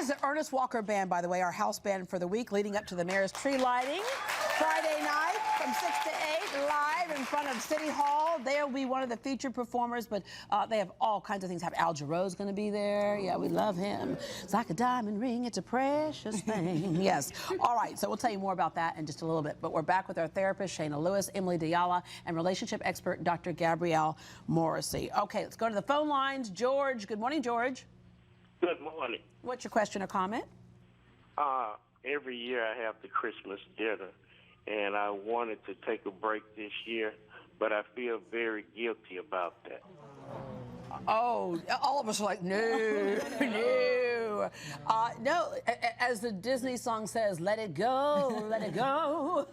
is the Ernest Walker Band, by the way, our house band for the week, leading up to the mayor's tree lighting. Friday night from 6 to 8, live in front of City Hall. They'll be one of the featured performers, but they have all kinds of things. Have Al Jarreau's going to be there. Yeah, we love him. It's like a diamond ring. It's a precious thing. Yes. All right, so we'll tell you more about that in just a little bit. But we're back with our therapist, Shayna Lewis, Emily deAyala, and relationship expert, Dr. Gabrielle Morrissey. Okay, let's go to the phone lines. George. Good morning, George. Good morning. What's your question or comment? Every year I have the Christmas dinner, and I wanted to take a break this year, but I feel very guilty about that. Oh, all of us are like, no, no. No, as the Disney song says, let it go, let it go.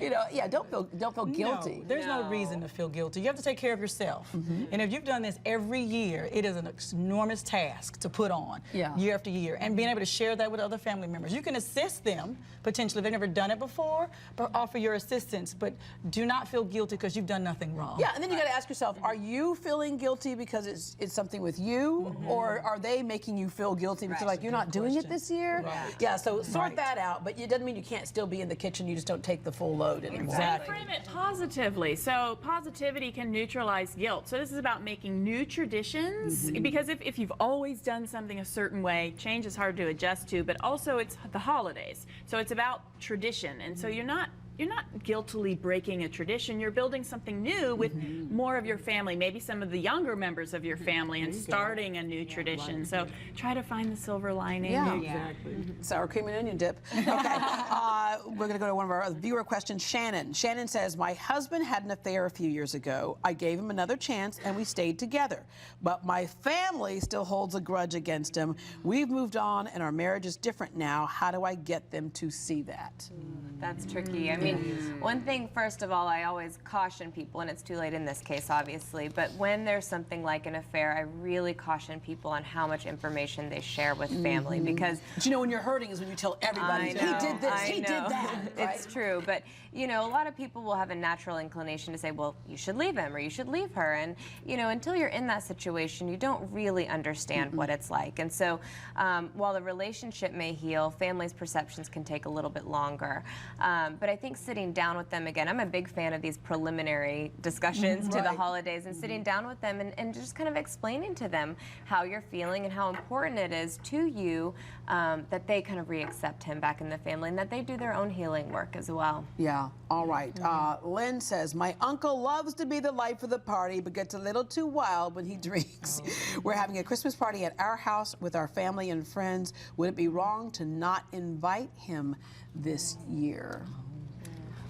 You know, yeah, don't feel guilty. No, there's no reason to feel guilty. You have to take care of yourself. And if you've done this every year, it is an enormous task to put on year after year. And being able to share that with other family members. You can assist them, potentially, if they've never done it before, but offer your assistance. But do not feel guilty because you've done nothing wrong. Yeah, and then you got to ask yourself, are you feeling guilty because it's something with you, or are they making you feel guilty because like you're not doing it this year? Yeah, so sort that out, but it doesn't mean you can't still be in the kitchen. You just don't take the full load anymore. Exactly. Frame it positively. So positivity can neutralize guilt. So this is about making new traditions, because if you've always done something a certain way, change is hard to adjust to, but also it's the holidays. So it's about tradition, and so you're not guiltily breaking a tradition. You're building something new with more of your family, maybe some of the younger members of your family, and starting a new tradition. So try to find the silver lining. Yeah, exactly. Sour cream and onion dip. Okay, we're going to go to one of our viewer questions. Shannon. Shannon says, my husband had an affair a few years ago. I gave him another chance and we stayed together. But my family still holds a grudge against him. We've moved on and our marriage is different now. How do I get them to see that? That's tricky. I mean, one thing, first of all, I always caution people, and it's too late in this case, obviously, but when there's something like an affair, I really caution people on how much information they share with family, because... But you know, when you're hurting is when you tell everybody, he did this, he did that. Right? It's true, but, you know, a lot of people will have a natural inclination to say, well, you should leave him, or you should leave her, and, you know, until you're in that situation, you don't really understand what it's like. And so, while the relationship may heal, families' perceptions can take a little bit longer. But I think sitting down with them again, I'm a big fan of these preliminary discussions to the holidays, and sitting down with them and just kind of explaining to them how you're feeling and how important it is to you that they kind of re-accept him back in the family, and that they do their own healing work as well. Yeah, all right. Lynn says, my uncle loves to be the life of the party, but gets a little too wild when he drinks. We're having a Christmas party at our house with our family and friends. Would it be wrong to not invite him this year?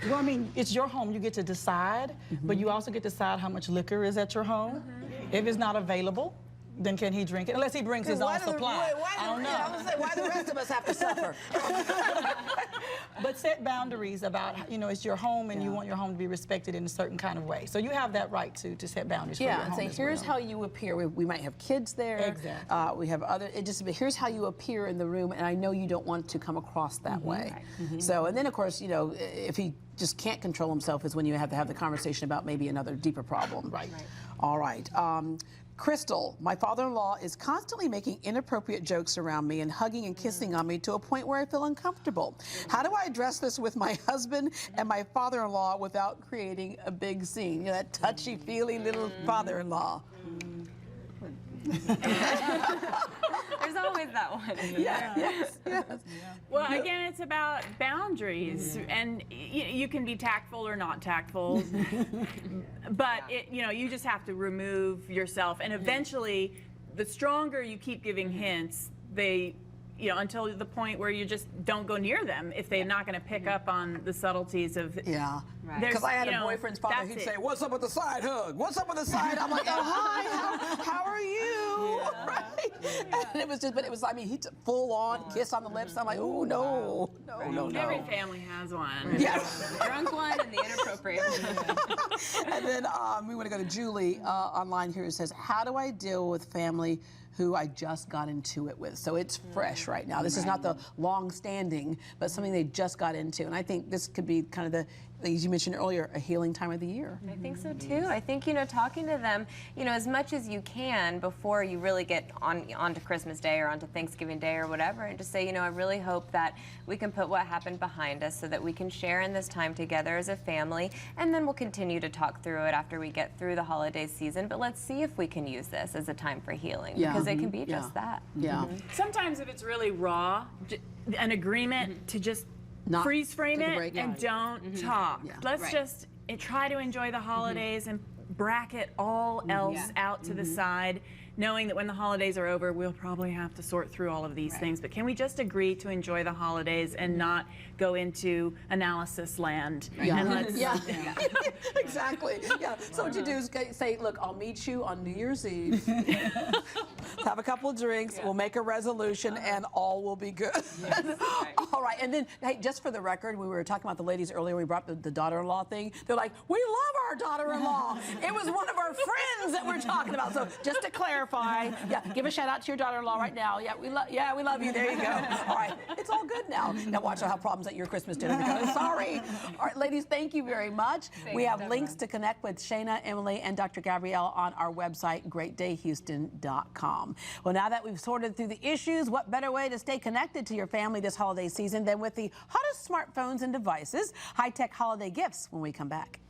Well, I mean, it's your home. You get to decide, but you also get to decide how much liquor is at your home. If it's not available, then can he drink it? Unless he brings his own supply. I don't know. I was saying, why the rest of us have to suffer? But set boundaries about, you know, it's your home and you want your home to be respected in a certain kind of way. So you have that right to set boundaries for your home. Yeah, and say, here's how you appear. We might have kids there. Exactly. We have other, here's how you appear in the room, and I know you don't want to come across that way. So, and then of course, you know, if he just can't control himself is when you have to have the conversation about maybe another deeper problem. Right. All right. Crystal, my father-in-law is constantly making inappropriate jokes around me and hugging and kissing on me to a point where I feel uncomfortable. How do I address this with my husband and my father-in-law without creating a big scene? You know, that touchy-feely little father-in-law. There's always that one. Yes. Well, again, it's about boundaries, and you can be tactful or not tactful, but you know, you just have to remove yourself, and eventually, the stronger you keep giving hints, you know, until the point where you just don't go near them if they're not going to pick up on the subtleties of. Yeah. Because I had a boyfriend's father, he'd say, what's up with the side hug? What's up with the side? I'm like, oh, hi, how are you? Right? And it was just, but it was, I mean, he took full on kiss on the lips. I'm like, oh, no. Every family has one. Yeah. The drunk one and the inappropriate one. And then we want to go to Julie online here who says, how do I deal with family who I just got into it with. So it's fresh right now. This is not the long-standing, but something they just got into. And I think this could be kind of the, as you mentioned earlier, a healing time of the year. I think so too. I think, you know, talking to them, you know, as much as you can before you really get onto Christmas Day or onto Thanksgiving Day or whatever, and just say, you know, I really hope that we can put what happened behind us so that we can share in this time together as a family, and then we'll continue to talk through it after we get through the holiday season. But let's see if we can use this as a time for healing, because it can be just that. Yeah. Sometimes if it's really raw, an agreement to just freeze frame it and don't talk. Let's just try to enjoy the holidays and bracket all else out to the side, knowing that when the holidays are over, we'll probably have to sort through all of these things. But can we just agree to enjoy the holidays and not go into analysis land? And let's, Exactly. Yeah. So what you do is say, look, I'll meet you on New Year's Eve. Have a couple of drinks. We'll make a resolution, and all will be good. All right. And then, hey, just for the record, we were talking about the ladies earlier. We brought up the daughter-in-law thing. They're like, we love our daughter-in-law. It was one of our friends that we're talking about. So just to clarify, give a shout out to your daughter-in-law right now. We love you. There you go. All right. It's all good now. Now watch out how problems at your Christmas dinner. Because, sorry. All right, ladies, thank you very much. We have links to connect with Shana, Emily, and Dr. Gabrielle on our website, greatdayhouston.com. Well, now that we've sorted through the issues, what better way to stay connected to your family this holiday season than with the hottest smartphones and devices? High-tech holiday gifts when we come back.